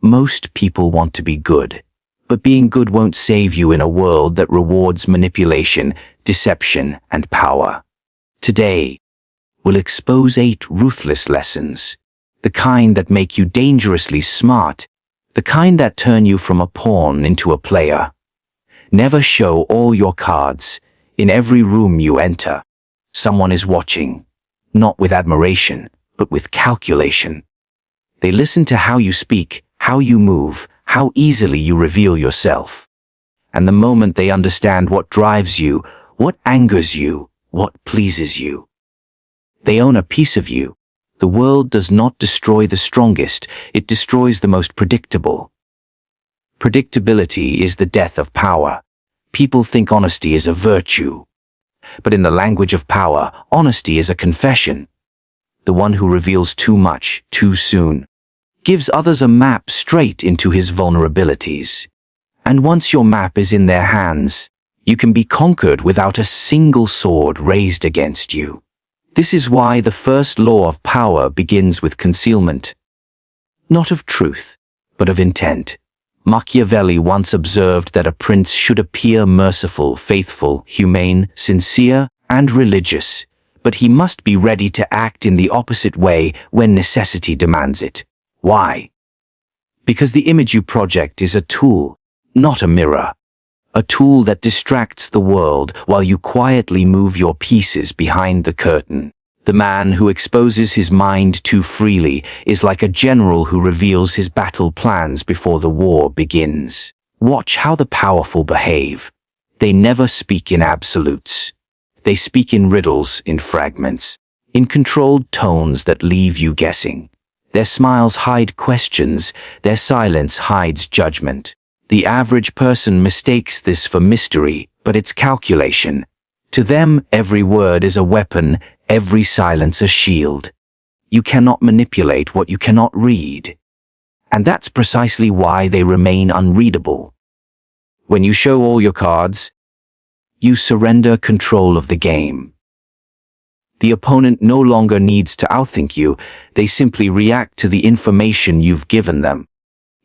Most people want to be good, but being good won't save you in a world that rewards manipulation, deception, and power. Today, we'll expose 8 ruthless lessons, the kind that make you dangerously smart, the kind that turn you from a pawn into a player. Never show all your cards. In every room you enter, someone is watching, not with admiration, but with calculation. They listen to how you speak, how you move, how easily you reveal yourself. And the moment they understand what drives you, what angers you, what pleases you, they own a piece of you. The world does not destroy the strongest, it destroys the most predictable. Predictability is the death of power. People think honesty is a virtue. But in the language of power, honesty is a confession. The one who reveals too much, too soon, gives others a map straight into his vulnerabilities. And once your map is in their hands, you can be conquered without a single sword raised against you. This is why the first law of power begins with concealment. Not of truth, but of intent. Machiavelli once observed that a prince should appear merciful, faithful, humane, sincere, and religious, but he must be ready to act in the opposite way when necessity demands it. Why? Because the image you project is a tool, not a mirror. A tool that distracts the world while you quietly move your pieces behind the curtain. The man who exposes his mind too freely is like a general who reveals his battle plans before the war begins. Watch how the powerful behave. They never speak in absolutes. They speak in riddles, in fragments, in controlled tones that leave you guessing. Their smiles hide questions, their silence hides judgment. The average person mistakes this for mystery, but it's calculation. To them, every word is a weapon, every silence a shield. You cannot manipulate what you cannot read. And that's precisely why they remain unreadable. When you show all your cards, you surrender control of the game. The opponent no longer needs to outthink you, they simply react to the information you've given them.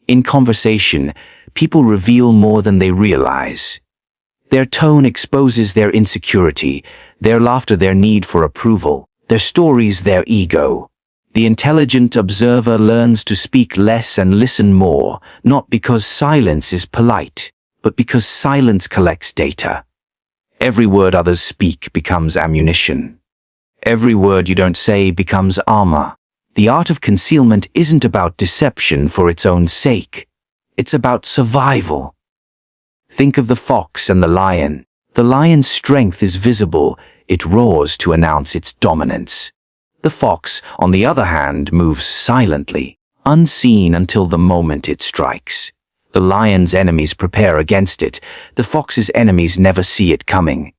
In conversation, people reveal more than they realize. Their tone exposes their insecurity, their laughter their need for approval, their stories their ego. The intelligent observer learns to speak less and listen more, not because silence is polite, but because silence collects data. Every word others speak becomes ammunition. Every word you don't say becomes armor. The art of concealment isn't about deception for its own sake. It's about survival. Think of the fox and the lion. The lion's strength is visible. It roars to announce its dominance. The fox, on the other hand, moves silently, unseen until the moment it strikes. The lion's enemies prepare against it. The fox's enemies never see it coming.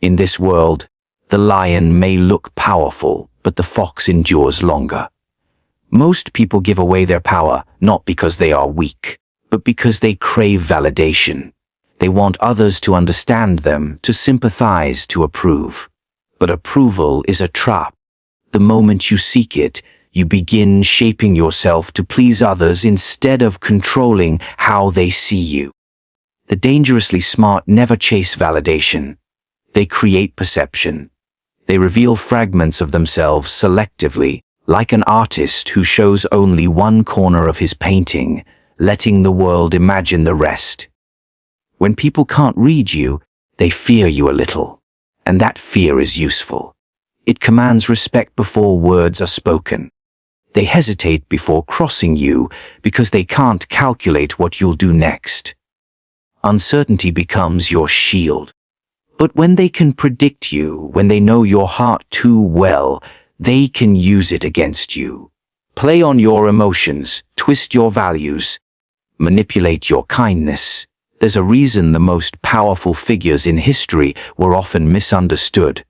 In this world, the lion may look powerful, but the fox endures longer. Most people give away their power not because they are weak, but because they crave validation. They want others to understand them, to sympathize, to approve. But approval is a trap. The moment you seek it, you begin shaping yourself to please others instead of controlling how they see you. The dangerously smart never chase validation. They create perception. They reveal fragments of themselves selectively, like an artist who shows only one corner of his painting, letting the world imagine the rest. When people can't read you, they fear you a little, and that fear is useful. It commands respect before words are spoken. They hesitate before crossing you because they can't calculate what you'll do next. Uncertainty becomes your shield. But when they can predict you, when they know your heart too well, they can use it against you. Play on your emotions, twist your values, manipulate your kindness. There's a reason the most powerful figures in history were often misunderstood.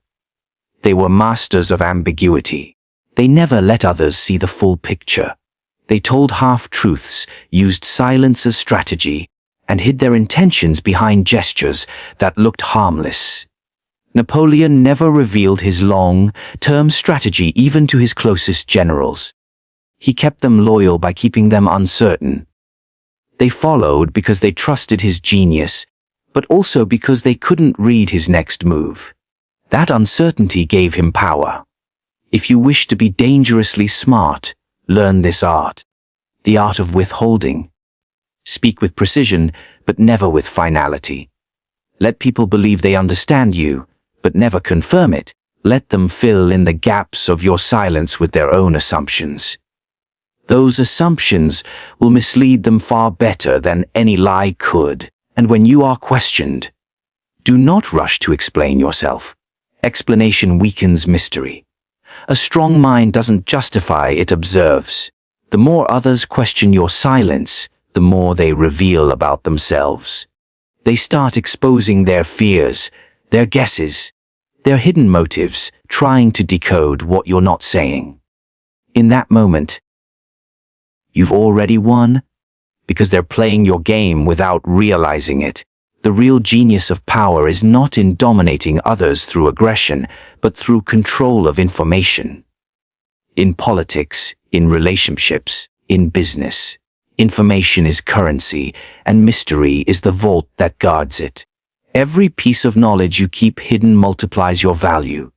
They were masters of ambiguity. They never let others see the full picture. They told half-truths, used silence as strategy, and hid their intentions behind gestures that looked harmless. Napoleon never revealed his long-term strategy even to his closest generals. He kept them loyal by keeping them uncertain. They followed because they trusted his genius, but also because they couldn't read his next move. That uncertainty gave him power. If you wish to be dangerously smart, learn this art. The art of withholding. Speak with precision, but never with finality. Let people believe they understand you, but never confirm it. Let them fill in the gaps of your silence with their own assumptions. Those assumptions will mislead them far better than any lie could. And when you are questioned, do not rush to explain yourself. Explanation weakens mystery. A strong mind doesn't justify, it observes. The more others question your silence, the more they reveal about themselves. They start exposing their fears, their guesses, their hidden motives, trying to decode what you're not saying. In that moment, you've already won, because they're playing your game without realizing it. The real genius of power is not in dominating others through aggression, but through control of information. In politics, in relationships, in business, information is currency, and mystery is the vault that guards it. Every piece of knowledge you keep hidden multiplies your value.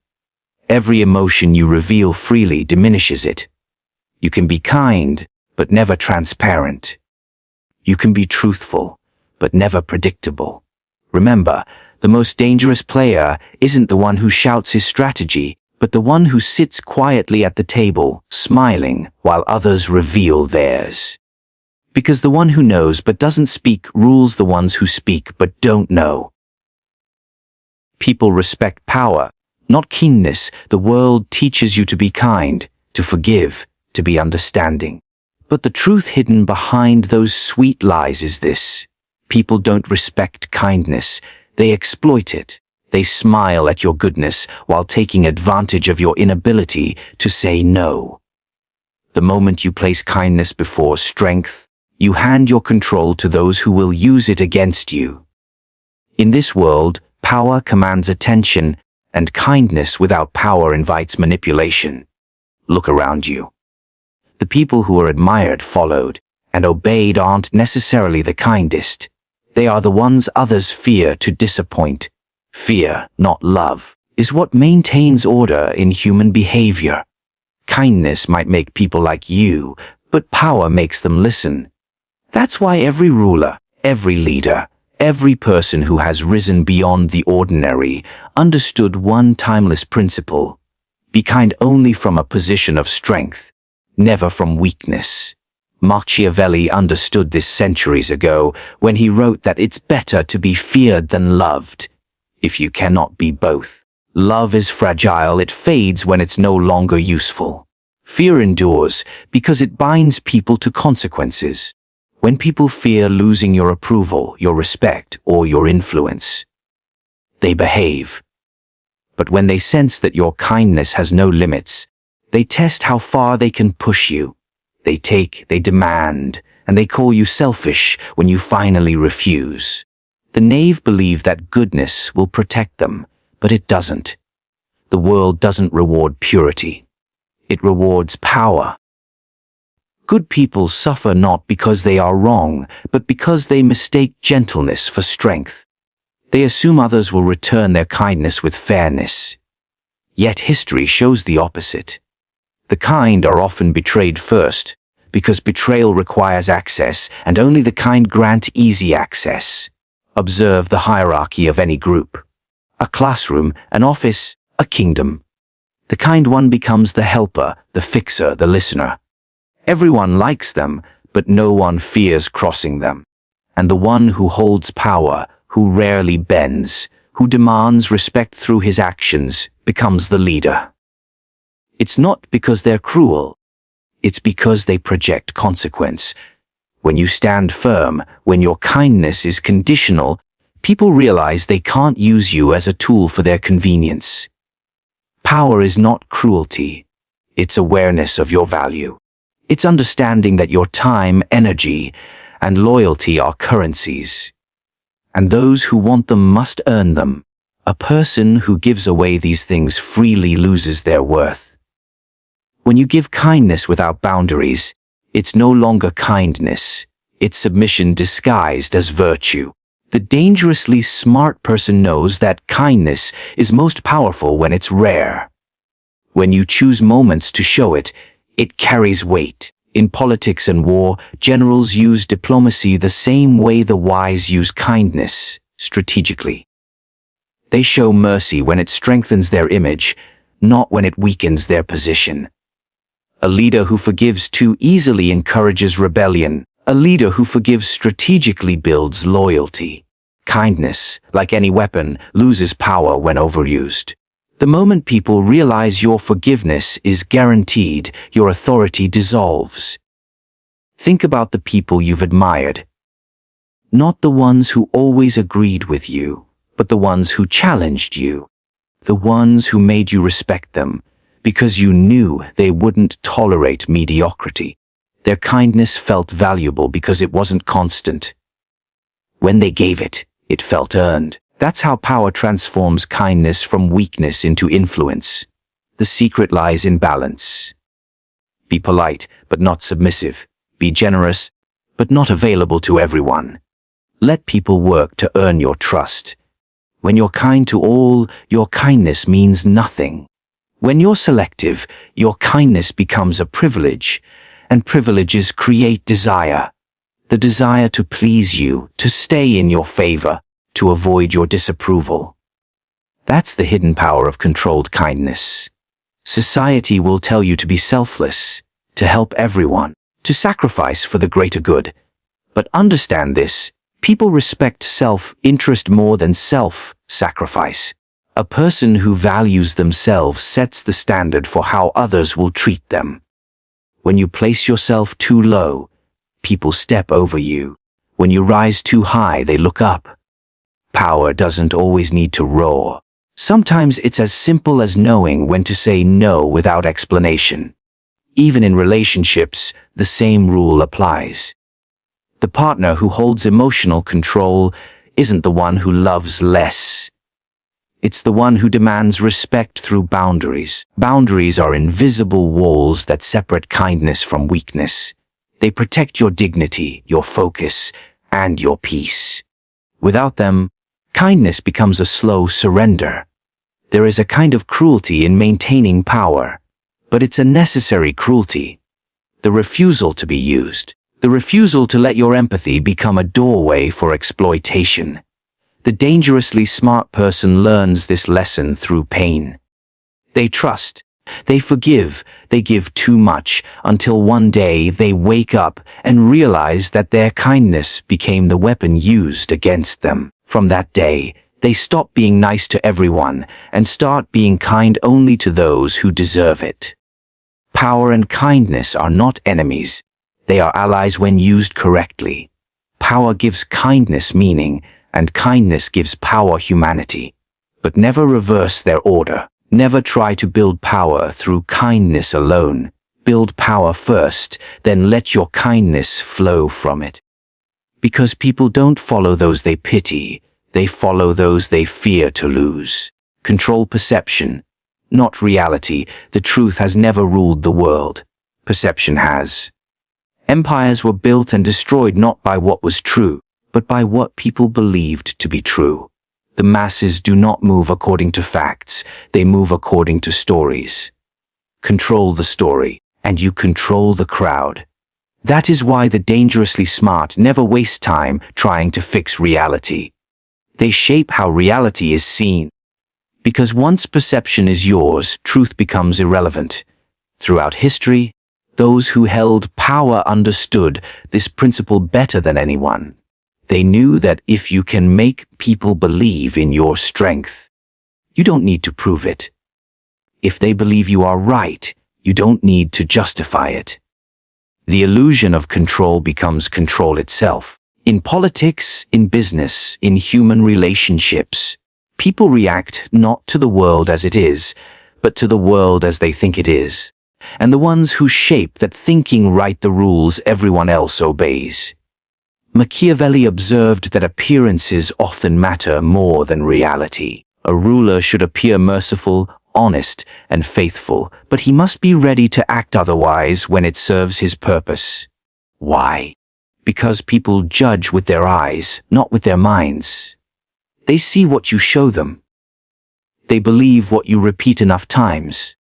Every emotion you reveal freely diminishes it. You can be kind, but never transparent. You can be truthful, but never predictable. Remember, the most dangerous player isn't the one who shouts his strategy, but the one who sits quietly at the table, smiling, while others reveal theirs. Because the one who knows but doesn't speak rules the ones who speak but don't know. People respect power, not keenness. The world teaches you to be kind, to forgive, to be understanding. But the truth hidden behind those sweet lies is this. People don't respect kindness, they exploit it. They smile at your goodness while taking advantage of your inability to say no. The moment you place kindness before strength, you hand your control to those who will use it against you. In this world, power commands attention, and kindness without power invites manipulation. Look around you. The people who are admired, followed, and obeyed aren't necessarily the kindest. They are the ones others fear to disappoint. Fear, not love, is what maintains order in human behavior. Kindness might make people like you, but power makes them listen. That's why every ruler, every leader, every person who has risen beyond the ordinary understood one timeless principle. Be kind only from a position of strength, never from weakness. Machiavelli understood this centuries ago when he wrote that it's better to be feared than loved. If you cannot be both. Love is fragile, it fades when it's no longer useful. Fear endures because it binds people to consequences. When people fear losing your approval, your respect, or your influence, they behave. But when they sense that your kindness has no limits, they test how far they can push you. They take, they demand, and they call you selfish when you finally refuse. The naive believe that goodness will protect them, but it doesn't. The world doesn't reward purity. It rewards power. Good people suffer not because they are wrong, but because they mistake gentleness for strength. They assume others will return their kindness with fairness. Yet history shows the opposite. The kind are often betrayed first, because betrayal requires access, and only the kind grant easy access. Observe the hierarchy of any group. A classroom, an office, a kingdom. The kind one becomes the helper, the fixer, the listener. Everyone likes them, but no one fears crossing them. And the one who holds power, who rarely bends, who demands respect through his actions, becomes the leader. It's not because they're cruel. It's because they project consequence. When you stand firm, when your kindness is conditional, people realize they can't use you as a tool for their convenience. Power is not cruelty. It's awareness of your value. It's understanding that your time, energy, and loyalty are currencies. And those who want them must earn them. A person who gives away these things freely loses their worth. When you give kindness without boundaries, it's no longer kindness. It's submission disguised as virtue. The dangerously smart person knows that kindness is most powerful when it's rare. When you choose moments to show it, it carries weight. In politics and war, generals use diplomacy the same way the wise use kindness, strategically. They show mercy when it strengthens their image, not when it weakens their position. A leader who forgives too easily encourages rebellion. A leader who forgives strategically builds loyalty. Kindness, like any weapon, loses power when overused. The moment people realize your forgiveness is guaranteed, your authority dissolves. Think about the people you've admired. Not the ones who always agreed with you, but the ones who challenged you. The ones who made you respect them, because you knew they wouldn't tolerate mediocrity. Their kindness felt valuable because it wasn't constant. When they gave it, it felt earned. That's how power transforms kindness from weakness into influence. The secret lies in balance. Be polite, but not submissive. Be generous, but not available to everyone. Let people work to earn your trust. When you're kind to all, your kindness means nothing. When you're selective, your kindness becomes a privilege, and privileges create desire. The desire to please you, to stay in your favor, to avoid your disapproval. That's the hidden power of controlled kindness. Society will tell you to be selfless, to help everyone, to sacrifice for the greater good. But understand this, people respect self-interest more than self-sacrifice. A person who values themselves sets the standard for how others will treat them. When you place yourself too low, people step over you. When you rise too high, they look up. Power doesn't always need to roar. Sometimes it's as simple as knowing when to say no without explanation. Even in relationships, the same rule applies. The partner who holds emotional control isn't the one who loves less. It's the one who demands respect through boundaries. Boundaries are invisible walls that separate kindness from weakness. They protect your dignity, your focus, and your peace. Without them, kindness becomes a slow surrender. There is a kind of cruelty in maintaining power, but it's a necessary cruelty. The refusal to be used. The refusal to let your empathy become a doorway for exploitation. The dangerously smart person learns this lesson through pain. They trust, they forgive, they give too much, until one day they wake up and realize that their kindness became the weapon used against them. From that day, they stop being nice to everyone and start being kind only to those who deserve it. Power and kindness are not enemies. They are allies when used correctly. Power gives kindness meaning, and kindness gives power humanity. But never reverse their order. Never try to build power through kindness alone. Build power first, then let your kindness flow from it. Because people don't follow those they pity, they follow those they fear to lose. Control perception, not reality. The truth has never ruled the world. Perception has. Empires were built and destroyed not by what was true, but by what people believed to be true. The masses do not move according to facts, they move according to stories. Control the story, and you control the crowd. That is why the dangerously smart never waste time trying to fix reality. They shape how reality is seen. Because once perception is yours, truth becomes irrelevant. Throughout history, those who held power understood this principle better than anyone. They knew that if you can make people believe in your strength, you don't need to prove it. If they believe you are right, you don't need to justify it. The illusion of control becomes control itself. In politics, in business, in human relationships, people react not to the world as it is, but to the world as they think it is. And the ones who shape that thinking write the rules everyone else obeys. Machiavelli observed that appearances often matter more than reality. A ruler should appear merciful, honest, and faithful, but he must be ready to act otherwise when it serves his purpose. Why? Because people judge with their eyes, not with their minds. They see what you show them. They believe what you repeat enough times.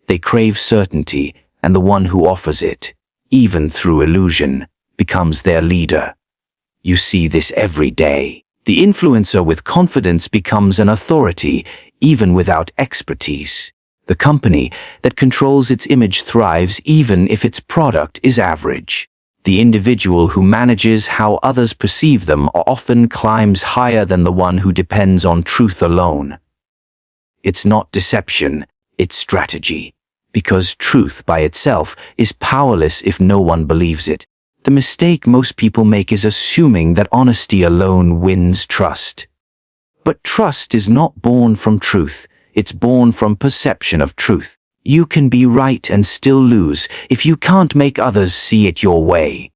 They crave certainty, and the one who offers it, even through illusion, becomes their leader. You see this every day. The influencer with confidence becomes an authority, even without expertise. The company that controls its image thrives even if its product is average. The individual who manages how others perceive them often climbs higher than the one who depends on truth alone. It's not deception, it's strategy. Because truth by itself is powerless if no one believes it. The mistake most people make is assuming that honesty alone wins trust. But trust is not born from truth, it's born from perception of truth. You can be right and still lose if you can't make others see it your way.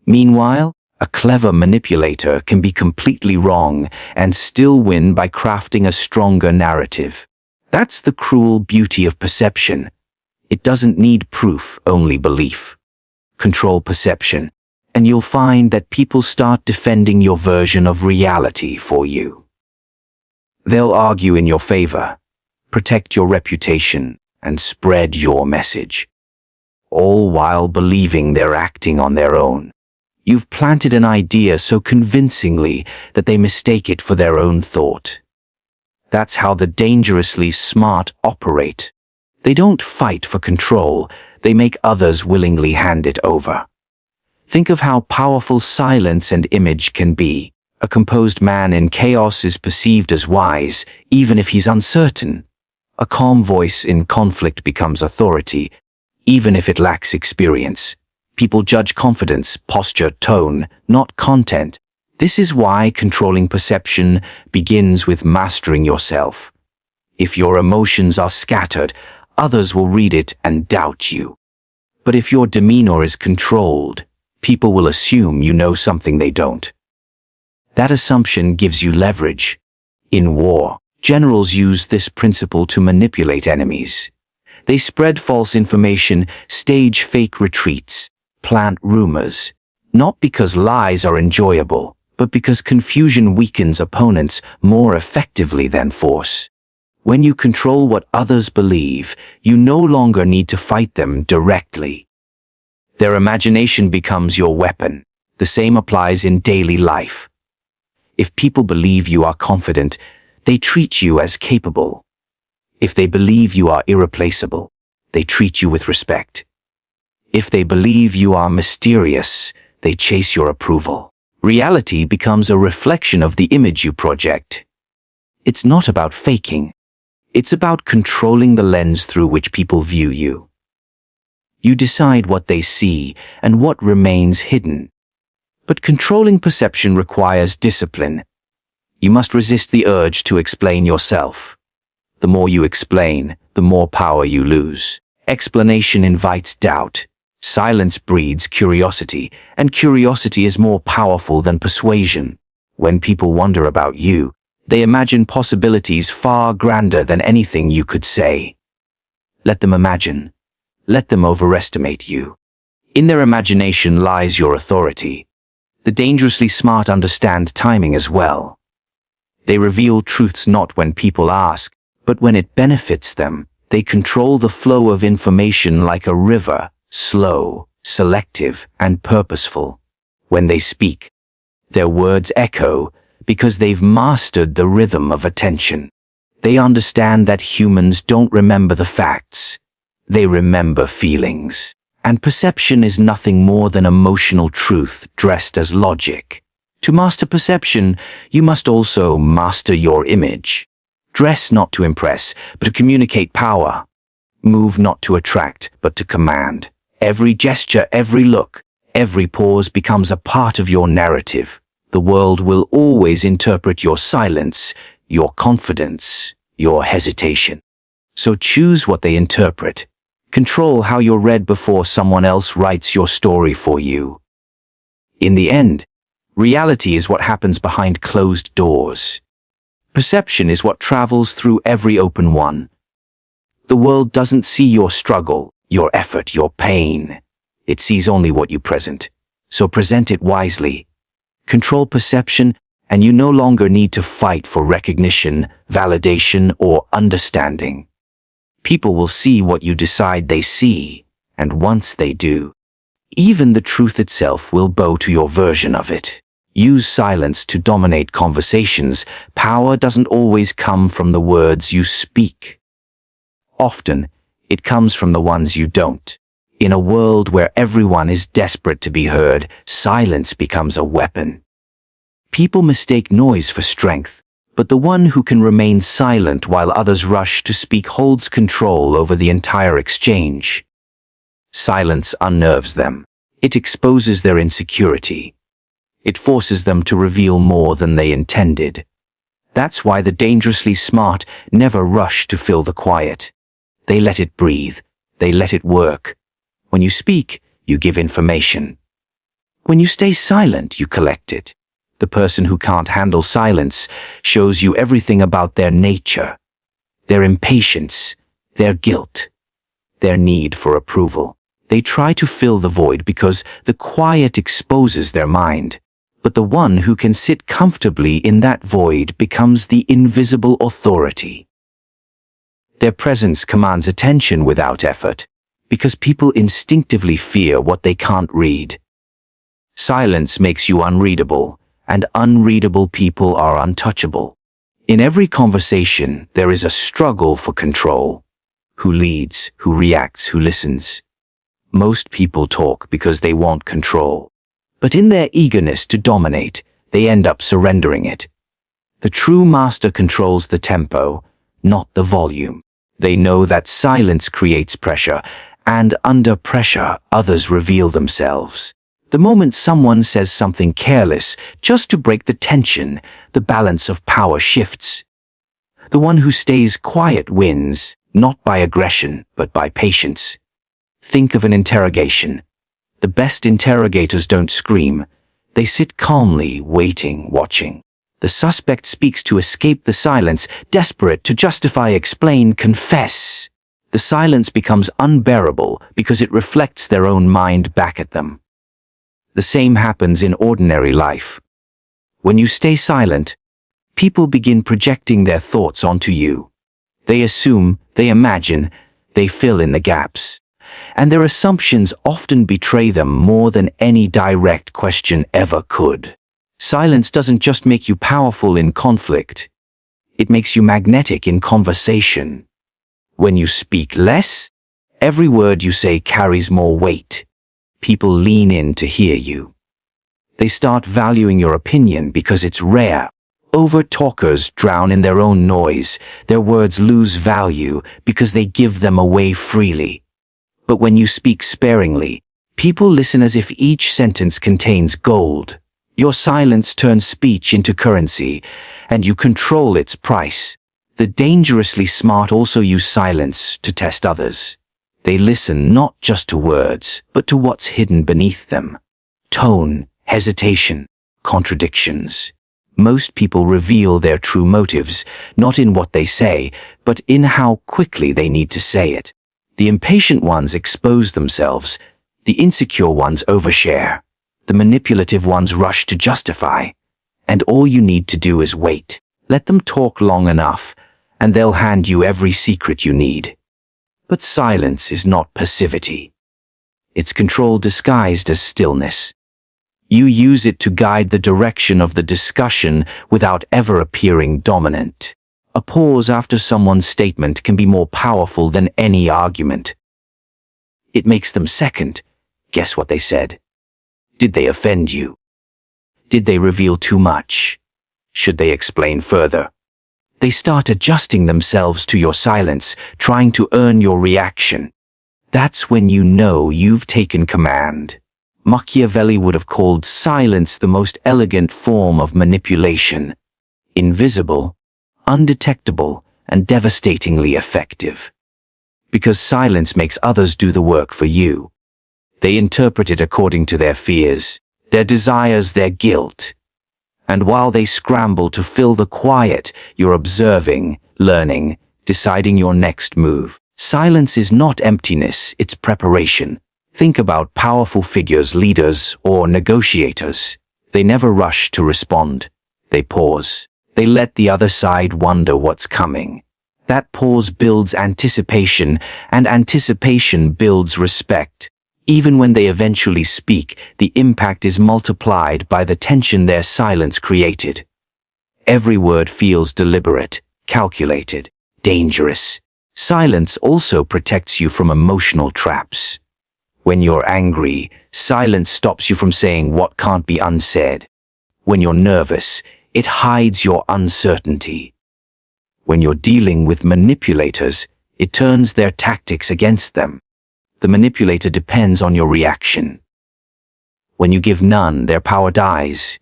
Meanwhile, a clever manipulator can be completely wrong and still win by crafting a stronger narrative. That's the cruel beauty of perception. It doesn't need proof, only belief. Control perception, and you'll find that people start defending your version of reality for you. They'll argue in your favor, protect your reputation, and spread your message, all while believing they're acting on their own. You've planted an idea so convincingly that they mistake it for their own thought. That's how the dangerously smart operate. They don't fight for control, they make others willingly hand it over. Think of how powerful silence and image can be. A composed man in chaos is perceived as wise, even if he's uncertain. A calm voice in conflict becomes authority, even if it lacks experience. People judge confidence, posture, tone, not content. This is why controlling perception begins with mastering yourself. If your emotions are scattered, others will read it and doubt you. But if your demeanor is controlled, people will assume you know something they don't. That assumption gives you leverage. In war, generals use this principle to manipulate enemies. They spread false information, stage fake retreats, plant rumors, not because lies are enjoyable, but because confusion weakens opponents more effectively than force. When you control what others believe, you no longer need to fight them directly. Their imagination becomes your weapon. The same applies in daily life. If people believe you are confident, they treat you as capable. If they believe you are irreplaceable, they treat you with respect. If they believe you are mysterious, they chase your approval. Reality becomes a reflection of the image you project. It's not about faking. It's about controlling the lens through which people view you. You decide what they see and what remains hidden. But controlling perception requires discipline. You must resist the urge to explain yourself. The more you explain, the more power you lose. Explanation invites doubt. Silence breeds curiosity, and curiosity is more powerful than persuasion. When people wonder about you, they imagine possibilities far grander than anything you could say. Let them imagine. Let them overestimate you. In their imagination lies your authority. The dangerously smart understand timing as well. They reveal truths not when people ask, but when it benefits them. They control the flow of information like a river, slow, selective, and purposeful. When they speak, their words echo because they've mastered the rhythm of attention. They understand that humans don't remember the facts. They remember feelings. And perception is nothing more than emotional truth dressed as logic. To master perception, you must also master your image. Dress not to impress, but to communicate power. Move not to attract, but to command. Every gesture, every look, every pause becomes a part of your narrative. The world will always interpret your silence, your confidence, your hesitation. So choose what they interpret. Control how you're read before someone else writes your story for you. In the end, reality is what happens behind closed doors. Perception is what travels through every open one. The world doesn't see your struggle, your effort, your pain. It sees only what you present. So present it wisely. Control perception, and you no longer need to fight for recognition, validation, or understanding. People will see what you decide they see, and once they do, even the truth itself will bow to your version of it. Use silence to dominate conversations. Power doesn't always come from the words you speak. Often, it comes from the ones you don't. In a world where everyone is desperate to be heard, silence becomes a weapon. People mistake noise for strength, but the one who can remain silent while others rush to speak holds control over the entire exchange. Silence unnerves them. It exposes their insecurity. It forces them to reveal more than they intended. That's why the dangerously smart never rush to fill the quiet. They let it breathe. They let it work. When you speak, you give information. When you stay silent, you collect it. The person who can't handle silence shows you everything about their nature, their impatience, their guilt, their need for approval. They try to fill the void because the quiet exposes their mind. But the one who can sit comfortably in that void becomes the invisible authority. Their presence commands attention without effort, because people instinctively fear what they can't read. Silence makes you unreadable, and unreadable people are untouchable. In every conversation, there is a struggle for control. Who leads, who reacts, who listens? Most people talk because they want control. But in their eagerness to dominate, they end up surrendering it. The true master controls the tempo, not the volume. They know that silence creates pressure, and under pressure, others reveal themselves. The moment someone says something careless, just to break the tension, the balance of power shifts. The one who stays quiet wins, not by aggression, but by patience. Think of an interrogation. The best interrogators don't scream. They sit calmly, waiting, watching. The suspect speaks to escape the silence, desperate to justify, explain, confess. The silence becomes unbearable because it reflects their own mind back at them. The same happens in ordinary life. When you stay silent, people begin projecting their thoughts onto you. They assume, they imagine, they fill in the gaps. And their assumptions often betray them more than any direct question ever could. Silence doesn't just make you powerful in conflict. It makes you magnetic in conversation. When you speak less, every word you say carries more weight. People lean in to hear you. They start valuing your opinion because it's rare. Over-talkers drown in their own noise. Their words lose value because they give them away freely. But when you speak sparingly, people listen as if each sentence contains gold. Your silence turns speech into currency, and you control its price. The dangerously smart also use silence to test others. They listen not just to words, but to what's hidden beneath them. Tone, hesitation, contradictions. Most people reveal their true motives, not in what they say, but in how quickly they need to say it. The impatient ones expose themselves. The insecure ones overshare. The manipulative ones rush to justify. And all you need to do is wait. Let them talk long enough, and they'll hand you every secret you need. But silence is not passivity. It's control disguised as stillness. You use it to guide the direction of the discussion without ever appearing dominant. A pause after someone's statement can be more powerful than any argument. It makes them second. Guess what they said? Did they offend you? Did they reveal too much? Should they explain further? They start adjusting themselves to your silence, trying to earn your reaction. That's when you know you've taken command. Machiavelli would have called silence the most elegant form of manipulation. Invisible, undetectable, and devastatingly effective. Because silence makes others do the work for you. They interpret it according to their fears, their desires, their guilt. And while they scramble to fill the quiet, you're observing, learning, deciding your next move. Silence is not emptiness, it's preparation. Think about powerful figures, leaders, or negotiators. They never rush to respond. They pause. They let the other side wonder what's coming. That pause builds anticipation, and anticipation builds respect. Even when they eventually speak, the impact is multiplied by the tension their silence created. Every word feels deliberate, calculated, dangerous. Silence also protects you from emotional traps. When you're angry, silence stops you from saying what can't be unsaid. When you're nervous, it hides your uncertainty. When you're dealing with manipulators, it turns their tactics against them. The manipulator depends on your reaction. When you give none, their power dies.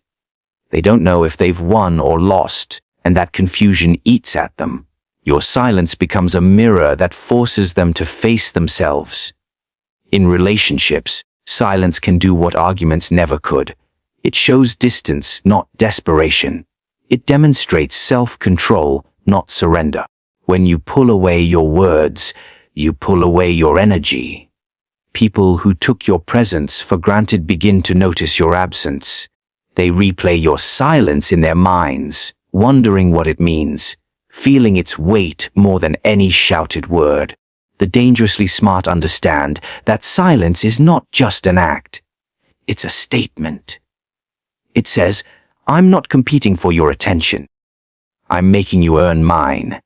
They don't know if they've won or lost, and that confusion eats at them. Your silence becomes a mirror that forces them to face themselves. In relationships, silence can do what arguments never could. It shows distance, not desperation. It demonstrates self-control, not surrender. When you pull away your words, you pull away your energy. People who took your presence for granted begin to notice your absence. They replay your silence in their minds, wondering what it means, feeling its weight more than any shouted word. The dangerously smart understand that silence is not just an act. It's a statement. It says, I'm not competing for your attention. I'm making you earn mine.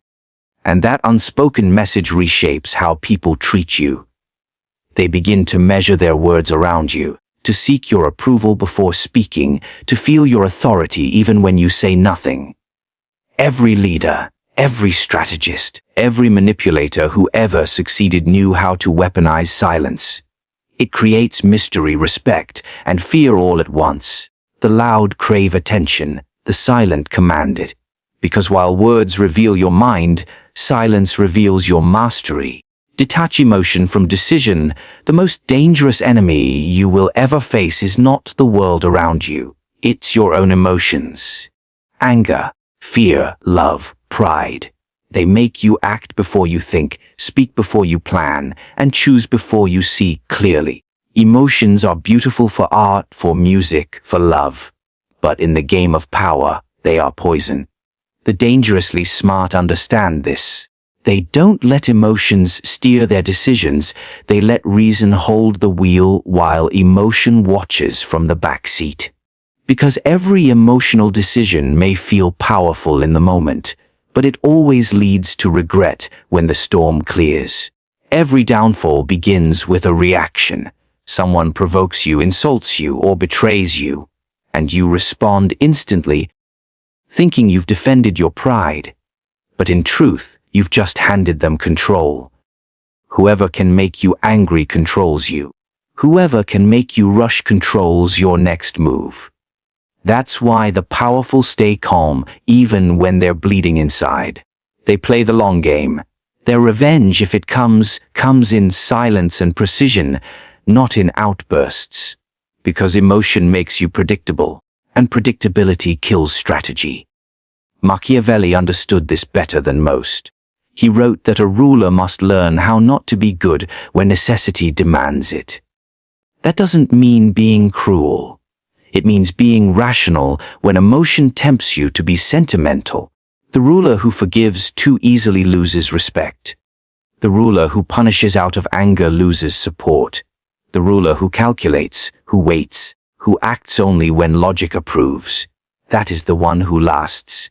And that unspoken message reshapes how people treat you. They begin to measure their words around you, to seek your approval before speaking, to feel your authority even when you say nothing. Every leader, every strategist, every manipulator who ever succeeded knew how to weaponize silence. It creates mystery, respect, and fear all at once. The loud crave attention, the silent command it. Because while words reveal your mind, silence reveals your mastery. Detach emotion from decision. The most dangerous enemy you will ever face is not the world around you. It's your own emotions. Anger, fear, love, pride. They make you act before you think, speak before you plan, and choose before you see clearly. Emotions are beautiful for art, for music, for love. But in the game of power, they are poison. The dangerously smart understand this. They don't let emotions steer their decisions. They let reason hold the wheel while emotion watches from the back seat. Because every emotional decision may feel powerful in the moment, but it always leads to regret when the storm clears. Every downfall begins with a reaction. Someone provokes you, insults you, or betrays you, and you respond instantly, thinking you've defended your pride. But in truth, you've just handed them control. Whoever can make you angry controls you. Whoever can make you rush controls your next move. That's why the powerful stay calm even when they're bleeding inside. They play the long game. Their revenge, if it comes in silence and precision, not in outbursts. Because emotion makes you predictable, and predictability kills strategy. Machiavelli understood this better than most. He wrote that a ruler must learn how not to be good when necessity demands it. That doesn't mean being cruel. It means being rational when emotion tempts you to be sentimental. The ruler who forgives too easily loses respect. The ruler who punishes out of anger loses support. The ruler who calculates, who waits, who acts only when logic approves, that is the one who lasts.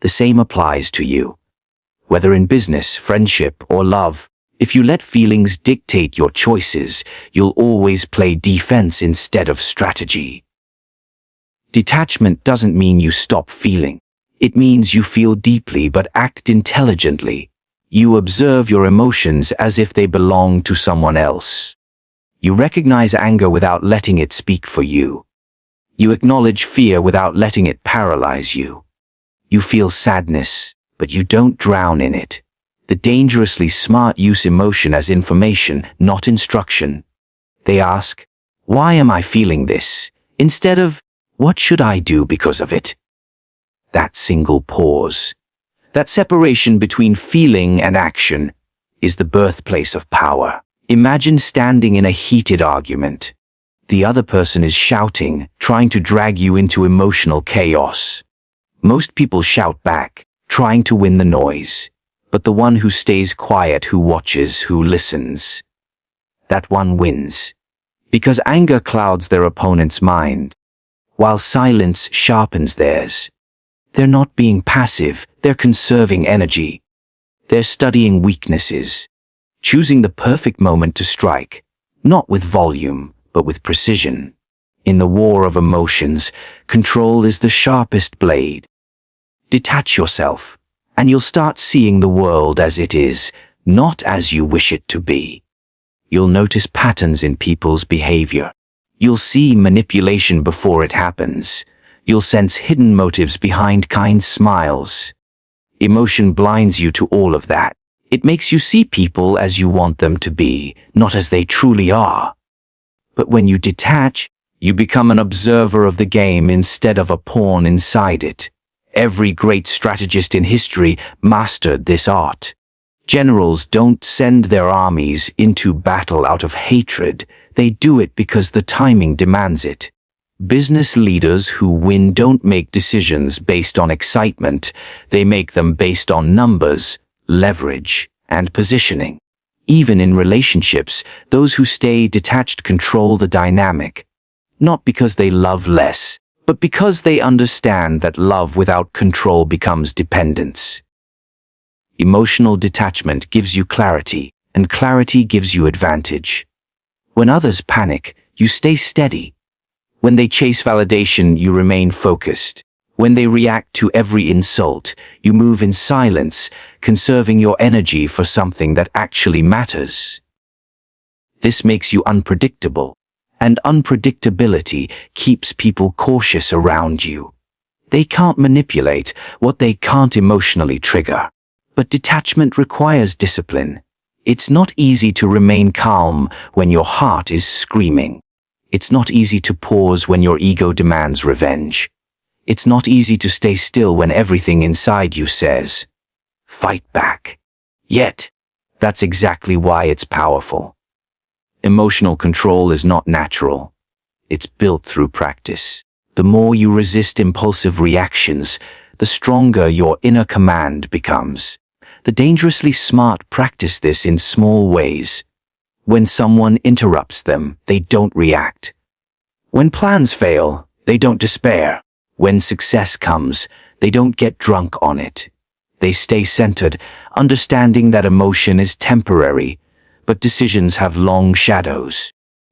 The same applies to you. Whether in business, friendship, or love, if you let feelings dictate your choices, you'll always play defense instead of strategy. Detachment doesn't mean you stop feeling. It means you feel deeply but act intelligently. You observe your emotions as if they belong to someone else. You recognize anger without letting it speak for you. You acknowledge fear without letting it paralyze you. You feel sadness, but you don't drown in it. The dangerously smart use emotion as information, not instruction. They ask, why am I feeling this? Instead of, what should I do because of it? That single pause, that separation between feeling and action, is the birthplace of power. Imagine standing in a heated argument. The other person is shouting, trying to drag you into emotional chaos. Most people shout back, trying to win the noise. But the one who stays quiet, who watches, who listens, that one wins. Because anger clouds their opponent's mind, while silence sharpens theirs. They're not being passive, they're conserving energy. They're studying weaknesses, choosing the perfect moment to strike, not with volume, but with precision. In the war of emotions, control is the sharpest blade. Detach yourself, and you'll start seeing the world as it is, not as you wish it to be. You'll notice patterns in people's behavior. You'll see manipulation before it happens. You'll sense hidden motives behind kind smiles. Emotion blinds you to all of that. It makes you see people as you want them to be, not as they truly are. But when you detach, you become an observer of the game instead of a pawn inside it. Every great strategist in history mastered this art. Generals don't send their armies into battle out of hatred. They do it because the timing demands it. Business leaders who win don't make decisions based on excitement. They make them based on numbers, leverage, and positioning. Even in relationships, those who stay detached control the dynamic. Not because they love less, but because they understand that love without control becomes dependence. Emotional detachment gives you clarity, and clarity gives you advantage. When others panic, you stay steady. When they chase validation, you remain focused. When they react to every insult, you move in silence, conserving your energy for something that actually matters. This makes you unpredictable, and unpredictability keeps people cautious around you. They can't manipulate what they can't emotionally trigger. But detachment requires discipline. It's not easy to remain calm when your heart is screaming. It's not easy to pause when your ego demands revenge. It's not easy to stay still when everything inside you says, fight back. Yet, that's exactly why it's powerful. Emotional control is not natural. It's built through practice. The more you resist impulsive reactions, the stronger your inner command becomes. The dangerously smart practice this in small ways. When someone interrupts them, they don't react. When plans fail, they don't despair. When success comes, they don't get drunk on it. They stay centered, understanding that emotion is temporary, but decisions have long shadows.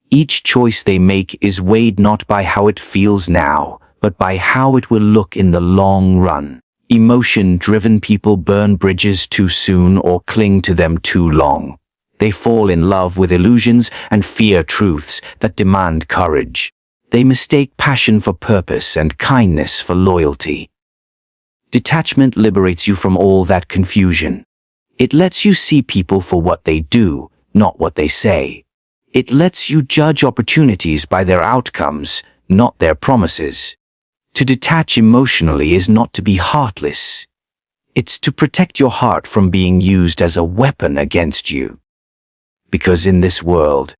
Each choice they make is weighed not by how it feels now, but by how it will look in the long run. Emotion-driven people burn bridges too soon or cling to them too long. They fall in love with illusions and fear truths that demand courage. They mistake passion for purpose and kindness for loyalty. Detachment liberates you from all that confusion. It lets you see people for what they do, not what they say. It lets you judge opportunities by their outcomes, not their promises. To detach emotionally is not to be heartless. It's to protect your heart from being used as a weapon against you. Because in this world,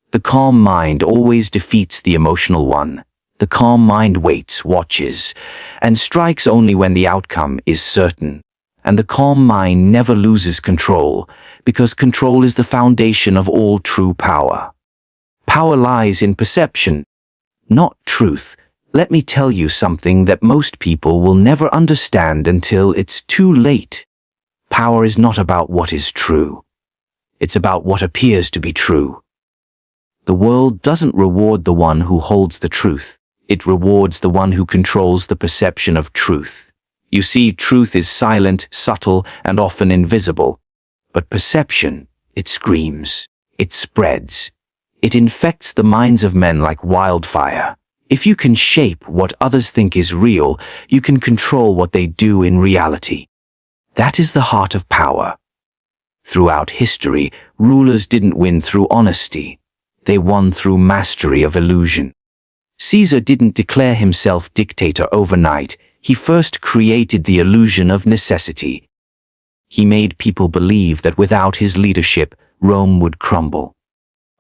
the calm mind always defeats the emotional one. The calm mind waits, watches, and strikes only when the outcome is certain. And the calm mind never loses control, because control is the foundation of all true power. Power lies in perception, not truth. Let me tell you something that most people will never understand until it's too late. Power is not about what is true. It's about what appears to be true. The world doesn't reward the one who holds the truth. It rewards the one who controls the perception of truth. You see, truth is silent, subtle, and often invisible. But perception, it screams. It spreads. It infects the minds of men like wildfire. If you can shape what others think is real, you can control what they do in reality. That is the heart of power. Throughout history, rulers didn't win through honesty. They won through mastery of illusion. Caesar didn't declare himself dictator overnight. He first created the illusion of necessity. He made people believe that without his leadership, Rome would crumble.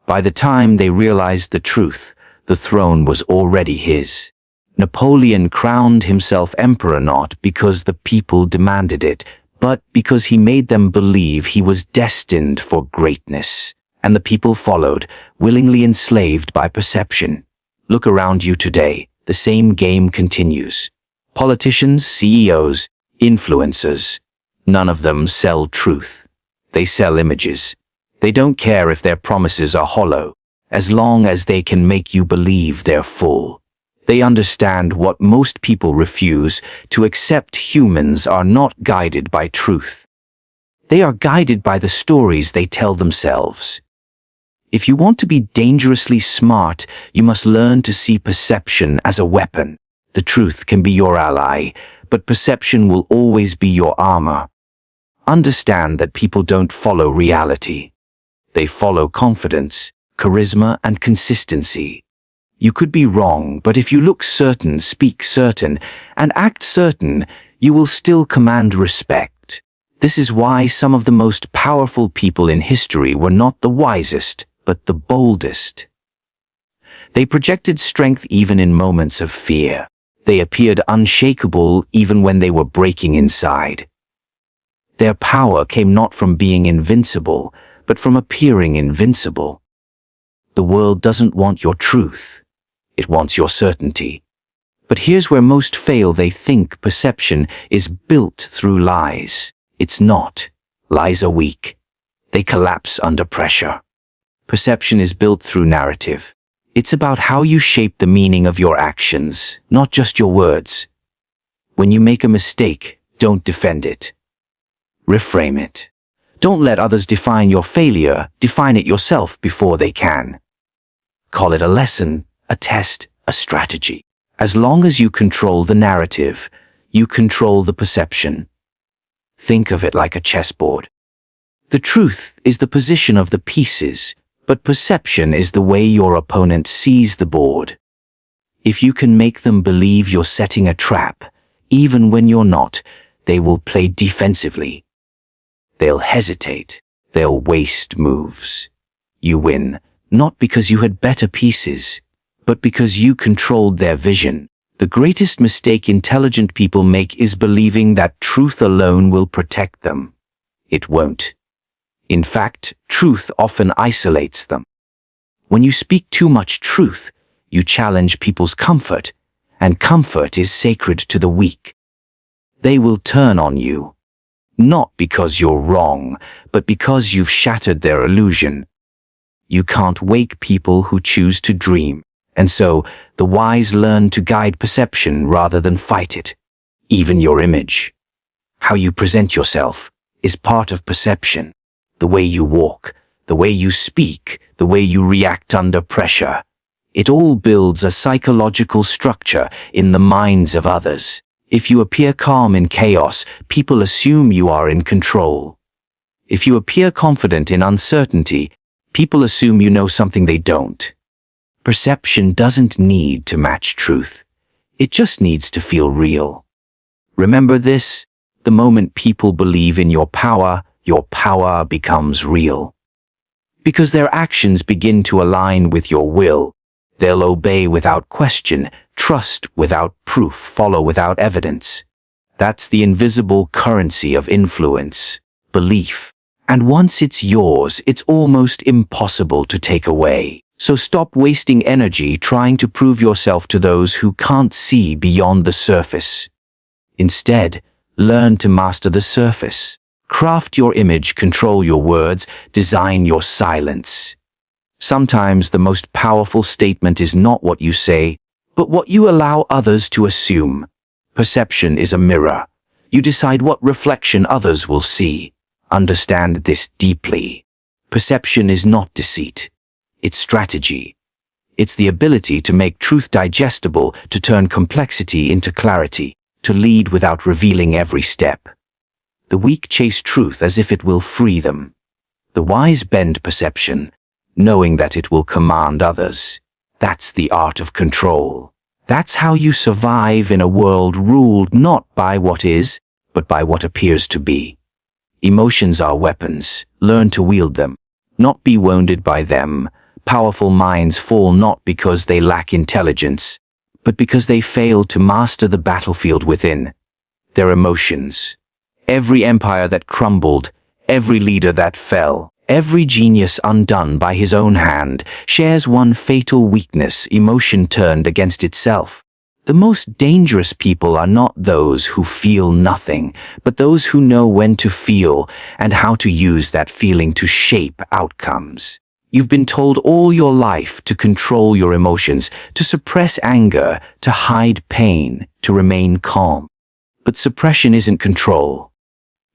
By the time they realized the truth, the throne was already his. Napoleon crowned himself emperor not because the people demanded it, but because he made them believe he was destined for greatness. And the people followed, willingly enslaved by perception. Look around you today. The same game continues. Politicians, CEOs, influencers. None of them sell truth. They sell images. They don't care if their promises are hollow, as long as they can make you believe they're full. They understand what most people refuse, to accept humans are not guided by truth. They are guided by the stories they tell themselves. If you want to be dangerously smart, you must learn to see perception as a weapon. The truth can be your ally, but perception will always be your armor. Understand that people don't follow reality. They follow confidence, charisma, and consistency. You could be wrong, but if you look certain, speak certain, and act certain, you will still command respect. This is why some of the most powerful people in history were not the wisest, but the boldest. They projected strength even in moments of fear. They appeared unshakable even when they were breaking inside. Their power came not from being invincible, but from appearing invincible. The world doesn't want your truth. It wants your certainty. But here's where most fail. They think perception is built through lies. It's not. Lies are weak. They collapse under pressure. Perception is built through narrative. It's about how you shape the meaning of your actions, not just your words. When you make a mistake, don't defend it. Reframe it. Don't let others define your failure. Define it yourself before they can. Call it a lesson, a test, a strategy. As long as you control the narrative, you control the perception. Think of it like a chessboard. The truth is the position of the pieces, but perception is the way your opponent sees the board. If you can make them believe you're setting a trap, even when you're not, they will play defensively. They'll hesitate. They'll waste moves. You win, not because you had better pieces, but because you controlled their vision. The greatest mistake intelligent people make is believing that truth alone will protect them. It won't. In fact, truth often isolates them. When you speak too much truth, you challenge people's comfort, and comfort is sacred to the weak. They will turn on you, not because you're wrong, but because you've shattered their illusion. You can't wake people who choose to dream, and so the wise learn to guide perception rather than fight it. Even your image, how you present yourself, is part of perception. The way you walk, the way you speak, the way you react under pressure. It all builds a psychological structure in the minds of others. If you appear calm in chaos, people assume you are in control. If you appear confident in uncertainty, people assume you know something they don't. Perception doesn't need to match truth. It just needs to feel real. Remember this: the moment people believe in your power becomes real. Because their actions begin to align with your will, they'll obey without question, trust without proof, follow without evidence. That's the invisible currency of influence, belief. And once it's yours, it's almost impossible to take away. So stop wasting energy trying to prove yourself to those who can't see beyond the surface. Instead, learn to master the surface. Craft your image, control your words, design your silence. Sometimes the most powerful statement is not what you say, but what you allow others to assume. Perception is a mirror. You decide what reflection others will see. Understand this deeply. Perception is not deceit. It's strategy. It's the ability to make truth digestible, to turn complexity into clarity, to lead without revealing every step. The weak chase truth as if it will free them. The wise bend perception, knowing that it will command others. That's the art of control. That's how you survive in a world ruled not by what is, but by what appears to be. Emotions are weapons. Learn to wield them, not be wounded by them. Powerful minds fall not because they lack intelligence, but because they fail to master the battlefield within, their emotions. Every empire that crumbled, every leader that fell, every genius undone by his own hand shares one fatal weakness: emotion turned against itself. The most dangerous people are not those who feel nothing, but those who know when to feel and how to use that feeling to shape outcomes. You've been told all your life to control your emotions, to suppress anger, to hide pain, to remain calm. But suppression isn't control.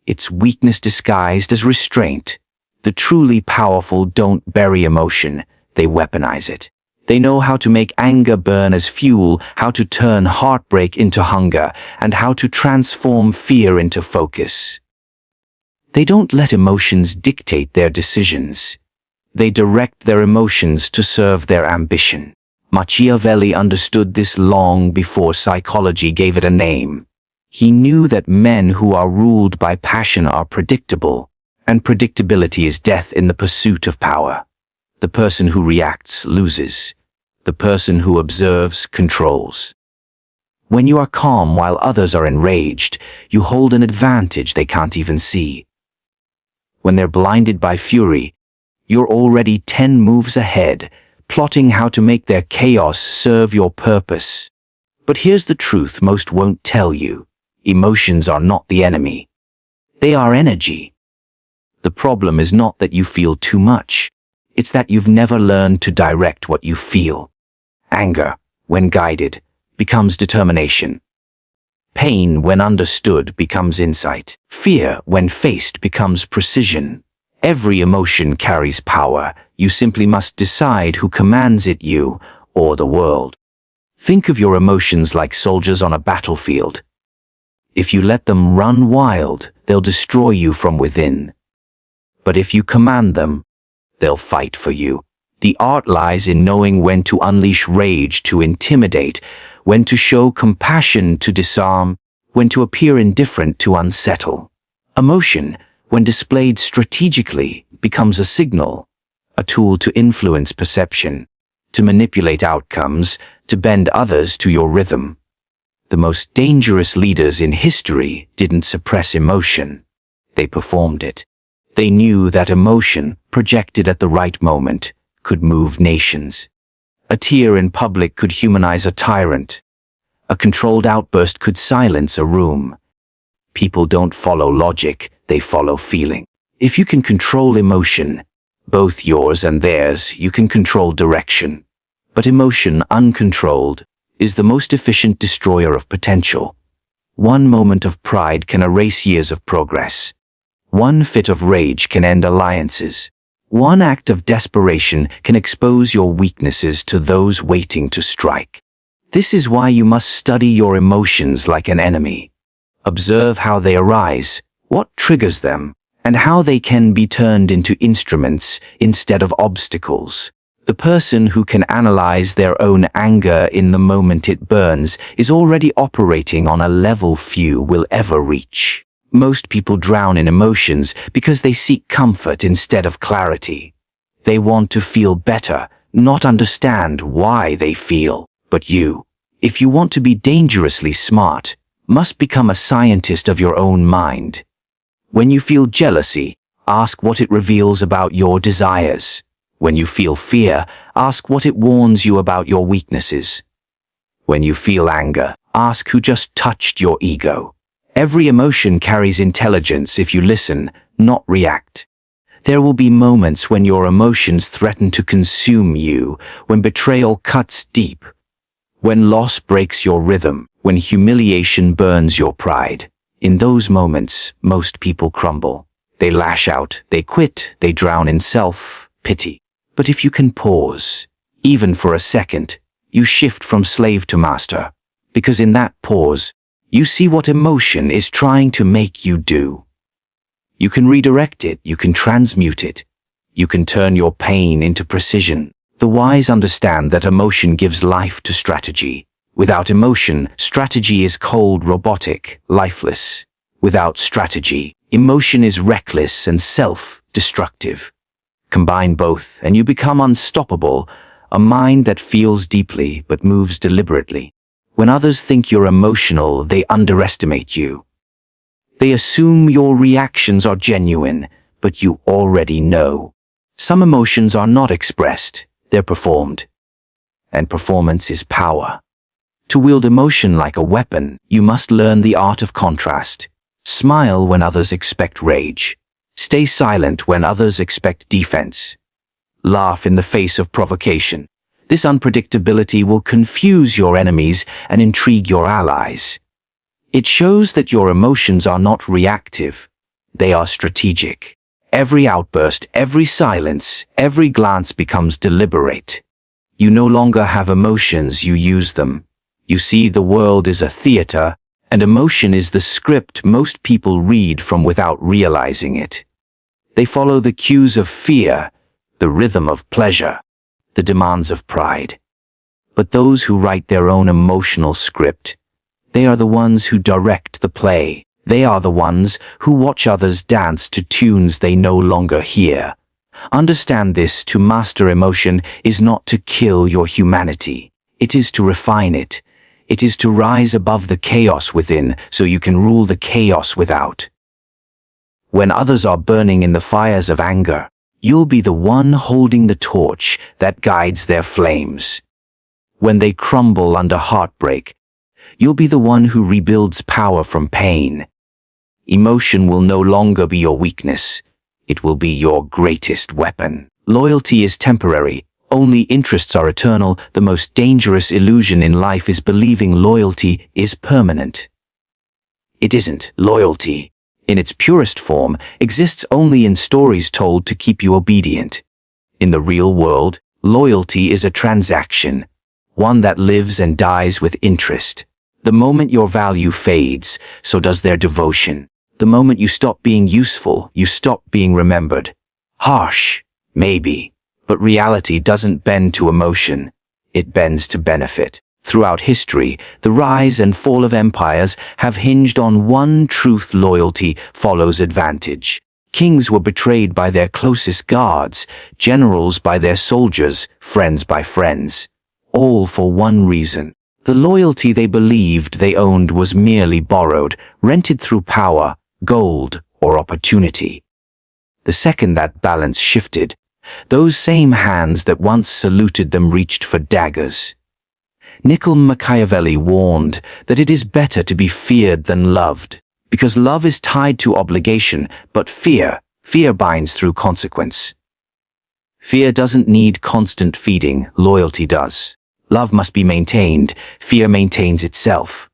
It's weakness disguised as restraint. The truly powerful don't bury emotion, they weaponize it. They know how to make anger burn as fuel, how to turn heartbreak into hunger, and how to transform fear into focus. They don't let emotions dictate their decisions. They direct their emotions to serve their ambition. Machiavelli understood this long before psychology gave it a name. He knew that men who are ruled by passion are predictable, and predictability is death in the pursuit of power. The person who reacts loses. The person who observes controls. When you are calm while others are enraged, you hold an advantage they can't even see. When they're blinded by fury, you're already 10 moves ahead, plotting how to make their chaos serve your purpose. But here's the truth most won't tell you. Emotions are not the enemy. They are energy. The problem is not that you feel too much. It's that you've never learned to direct what you feel. Anger, when guided, becomes determination. Pain, when understood, becomes insight. Fear, when faced, becomes precision. Every emotion carries power. You simply must decide who commands it, you or the world. Think of your emotions like soldiers on a battlefield. If you let them run wild, they'll destroy you from within. But if you command them, they'll fight for you. The art lies in knowing when to unleash rage to intimidate, when to show compassion to disarm, when to appear indifferent to unsettle. Emotion, when displayed strategically, becomes a signal, a tool to influence perception, to manipulate outcomes, to bend others to your rhythm. The most dangerous leaders in history didn't suppress emotion. They performed it. They knew that emotion, projected at the right moment, could move nations. A tear in public could humanize a tyrant. A controlled outburst could silence a room. People don't follow logic, they follow feeling. If you can control emotion, both yours and theirs, you can control direction. But emotion, uncontrolled, is the most efficient destroyer of potential. One moment of pride can erase years of progress. One fit of rage can end alliances. One act of desperation can expose your weaknesses to those waiting to strike. This is why you must study your emotions like an enemy. Observe how they arise, what triggers them, and how they can be turned into instruments instead of obstacles. The person who can analyze their own anger in the moment it burns is already operating on a level few will ever reach. Most people drown in emotions because they seek comfort instead of clarity. They want to feel better, not understand why they feel. But you, if you want to be dangerously smart, must become a scientist of your own mind. When you feel jealousy, ask what it reveals about your desires. When you feel fear, ask what it warns you about your weaknesses. When you feel anger, ask who just touched your ego. Every emotion carries intelligence if you listen, not react. There will be moments when your emotions threaten to consume you, when betrayal cuts deep, when loss breaks your rhythm, when humiliation burns your pride. In those moments, most people crumble. They lash out, they quit, they drown in self-pity. But if you can pause, even for a second, you shift from slave to master, because in that pause, you see what emotion is trying to make you do. You can redirect it, you can transmute it, you can turn your pain into precision. The wise understand that emotion gives life to strategy. Without emotion, strategy is cold, robotic, lifeless. Without strategy, Emotion is reckless and self-destructive. Combine both, and you become unstoppable, a mind that feels deeply but moves deliberately. When others think you're emotional, they underestimate you. They assume your reactions are genuine, but you already know. Some emotions are not expressed, they're performed. And performance is power. To wield emotion like a weapon, you must learn the art of contrast. Smile when others expect rage. Stay silent when others expect defense. Laugh in the face of provocation. This unpredictability will confuse your enemies and intrigue your allies. It shows that your emotions are not reactive. They are strategic. Every outburst, every silence, every glance becomes deliberate. You no longer have emotions, you use them. You see, the world is a theater, and emotion is the script most people read from without realizing it. They follow the cues of fear, the rhythm of pleasure, the demands of pride. But those who write their own emotional script, they are the ones who direct the play. They are the ones who watch others dance to tunes they no longer hear. Understand this: to master emotion is not to kill your humanity. It is to refine it. It is to rise above the chaos within so you can rule the chaos without. When others are burning in the fires of anger, you'll be the one holding the torch that guides their flames. When they crumble under heartbreak, you'll be the one who rebuilds power from pain. Emotion will no longer be your weakness. It will be your greatest weapon. Loyalty is temporary. Only interests are eternal. The most dangerous illusion in life is believing loyalty is permanent. It isn't. Loyalty, in its purest form, exists only in stories told to keep you obedient. In the real world, loyalty is a transaction, one that lives and dies with interest. The moment your value fades, so does their devotion. The moment you stop being useful, you stop being remembered. Harsh, maybe, but reality doesn't bend to emotion. It bends to benefit. Throughout history, the rise and fall of empires have hinged on one truth: loyalty follows advantage. Kings were betrayed by their closest guards, generals by their soldiers, friends by friends. All for one reason. The loyalty they believed they owned was merely borrowed, rented through power, gold, or opportunity. The second that balance shifted, those same hands that once saluted them reached for daggers. Machiavelli warned that it is better to be feared than loved, because love is tied to obligation, but fear binds through consequence. Fear doesn't need constant feeding, loyalty does. Love must be maintained, fear maintains itself.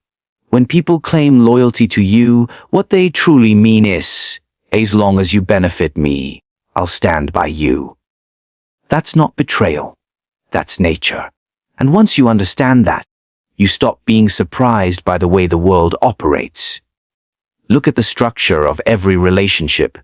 When people claim loyalty to you, what they truly mean is, as long as you benefit me, I'll stand by you. That's not betrayal. That's nature. And once you understand that, you stop being surprised by the way the world operates. Look at the structure of every relationship,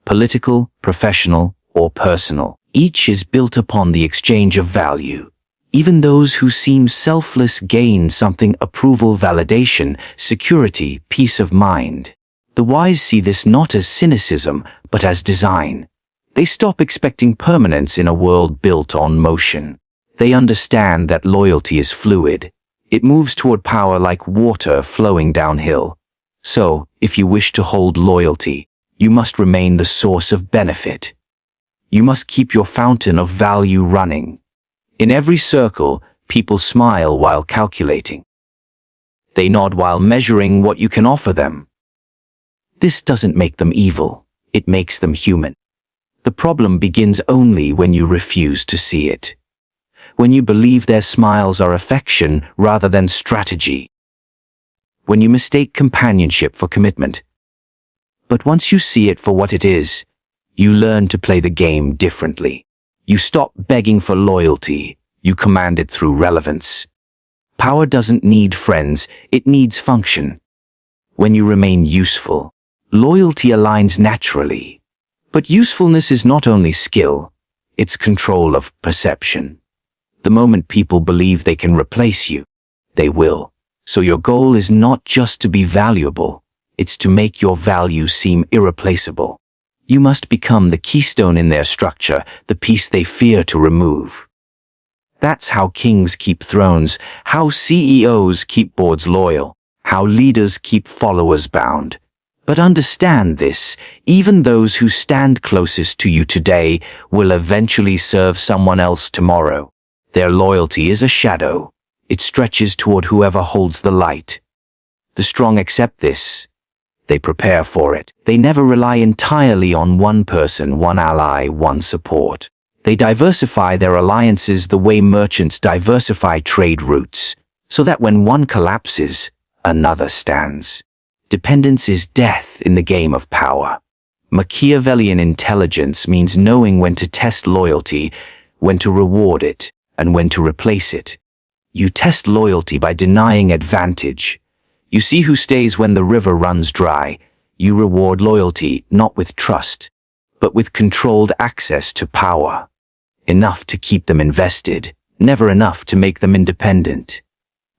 political, professional, or personal. Each is built upon the exchange of value. Even those who seem selfless gain something: approval, validation, security, peace of mind. The wise see this not as cynicism, but as design. They stop expecting permanence in a world built on motion. They understand that loyalty is fluid. It moves toward power like water flowing downhill. So, if you wish to hold loyalty, you must remain the source of benefit. You must keep your fountain of value running. In every circle, people smile while calculating. They nod while measuring what you can offer them. This doesn't make them evil. It makes them human. The problem begins only when you refuse to see it. When you believe their smiles are affection rather than strategy. When you mistake companionship for commitment. But once you see it for what it is, you learn to play the game differently. You stop begging for loyalty. You command it through relevance. Power doesn't need friends, it needs function. When you remain useful, loyalty aligns naturally. But usefulness is not only skill, it's control of perception. The moment people believe they can replace you, they will. So your goal is not just to be valuable, It's to make your value seem irreplaceable. You must become the keystone in their structure, the piece they fear to remove. That's how kings keep thrones, how CEOs keep boards loyal, how leaders keep followers bound. But understand this, even those who stand closest to you today will eventually serve someone else tomorrow. Their loyalty is a shadow. It stretches toward whoever holds the light. The strong accept this. They prepare for it. They never rely entirely on one person, one ally, one support. They diversify their alliances the way merchants diversify trade routes, so that when one collapses, another stands. Dependence is death in the game of power. Machiavellian intelligence means knowing when to test loyalty, when to reward it, and when to replace it. You test loyalty by denying advantage. You see who stays when the river runs dry. You reward loyalty not with trust, but with controlled access to power. Enough to keep them invested, never enough to make them independent.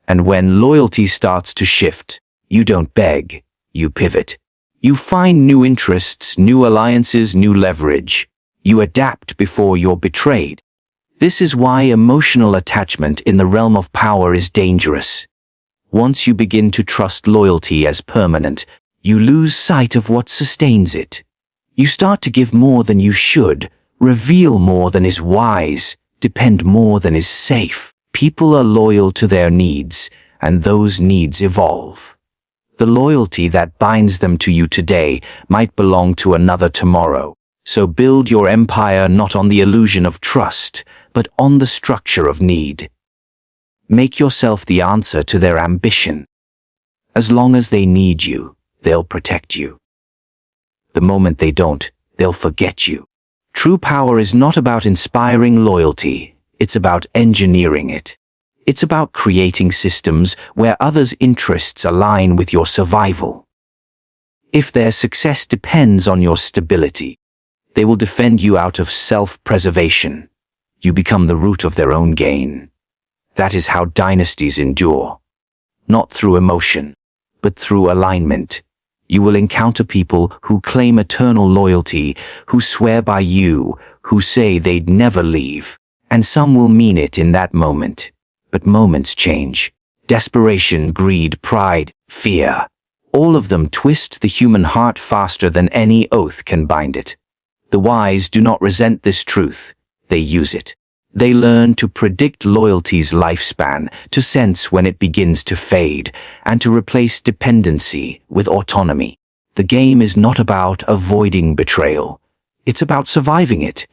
And when loyalty starts to shift, you don't beg, you pivot. You find new interests, new alliances, new leverage. You adapt before you're betrayed. This is why emotional attachment in the realm of power is dangerous. Once you begin to trust loyalty as permanent, you lose sight of what sustains it. You start to give more than you should, reveal more than is wise, depend more than is safe. People are loyal to their needs, and those needs evolve. The loyalty that binds them to you today might belong to another tomorrow. So build your empire not on the illusion of trust, but on the structure of need. Make yourself the answer to their ambition. As long as they need you, they'll protect you. The moment they don't, they'll forget you. True power is not about inspiring loyalty, it's about engineering it. It's about creating systems where others' interests align with your survival. If their success depends on your stability, they will defend you out of self-preservation. You become the root of their own gain. That is how dynasties endure. Not through emotion, but through alignment. You will encounter people who claim eternal loyalty, who swear by you, who say they'd never leave. And some will mean it in that moment. But moments change. Desperation, greed, pride, fear. All of them twist the human heart faster than any oath can bind it. The wise do not resent this truth. They use it. They learn to predict loyalty's lifespan, to sense when it begins to fade, and to replace dependency with autonomy. The game is not about avoiding betrayal. It's about surviving it.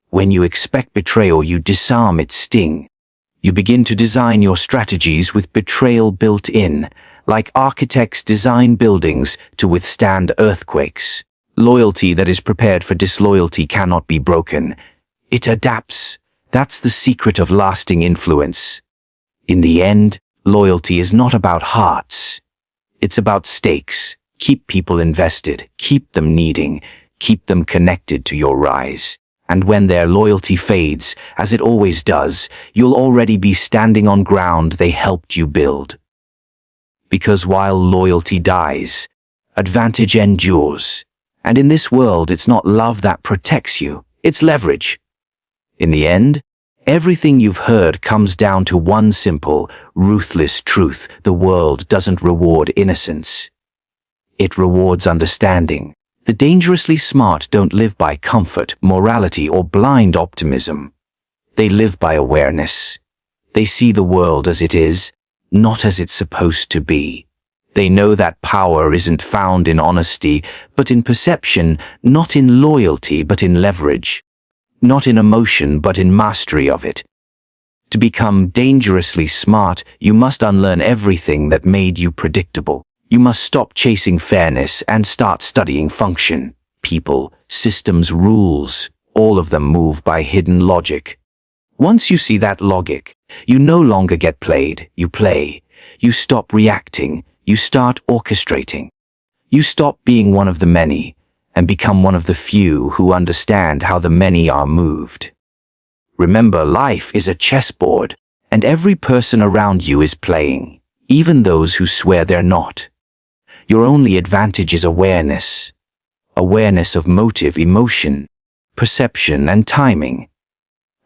When you expect betrayal, you disarm its sting. You begin to design your strategies with betrayal built in, like architects design buildings to withstand earthquakes. Loyalty that is prepared for disloyalty cannot be broken. It adapts. That's the secret of lasting influence. In the end, loyalty is not about hearts. It's about stakes. Keep people invested, keep them needing, keep them connected to your rise. And when their loyalty fades, as it always does, you'll already be standing on ground they helped you build. Because while loyalty dies, advantage endures. And in this world, it's not love that protects you, it's leverage. In the end, everything you've heard comes down to one simple, ruthless truth: the world doesn't reward innocence. It rewards understanding. The dangerously smart don't live by comfort, morality, or blind optimism. They live by awareness. They see the world as it is, not as it's supposed to be. They know that power isn't found in honesty, but in perception, not in loyalty, but in leverage. Not in emotion, but in mastery of it. To become dangerously smart, you must unlearn everything that made you predictable. You must stop chasing fairness and start studying function. People, systems, rules, all of them move by hidden logic. Once you see that logic, you no longer get played, you play. You stop reacting, you start orchestrating. You stop being one of the many and become one of the few who understand how the many are moved. Remember, life is a chessboard, and every person around you is playing, even those who swear they're not. Your only advantage is awareness. Awareness of motive, emotion, perception, and timing.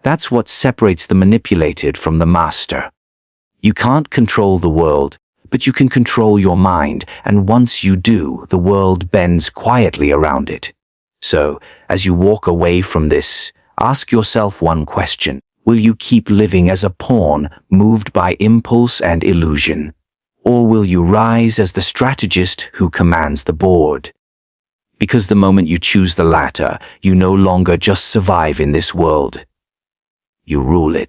That's what separates the manipulated from the master. You can't control the world, but you can control your mind, and once you do, the world bends quietly around it. So, as you walk away from this, ask yourself one question. Will you keep living as a pawn, moved by impulse and illusion? Or will you rise as the strategist who commands the board? Because the moment you choose the latter, you no longer just survive in this world. You rule it.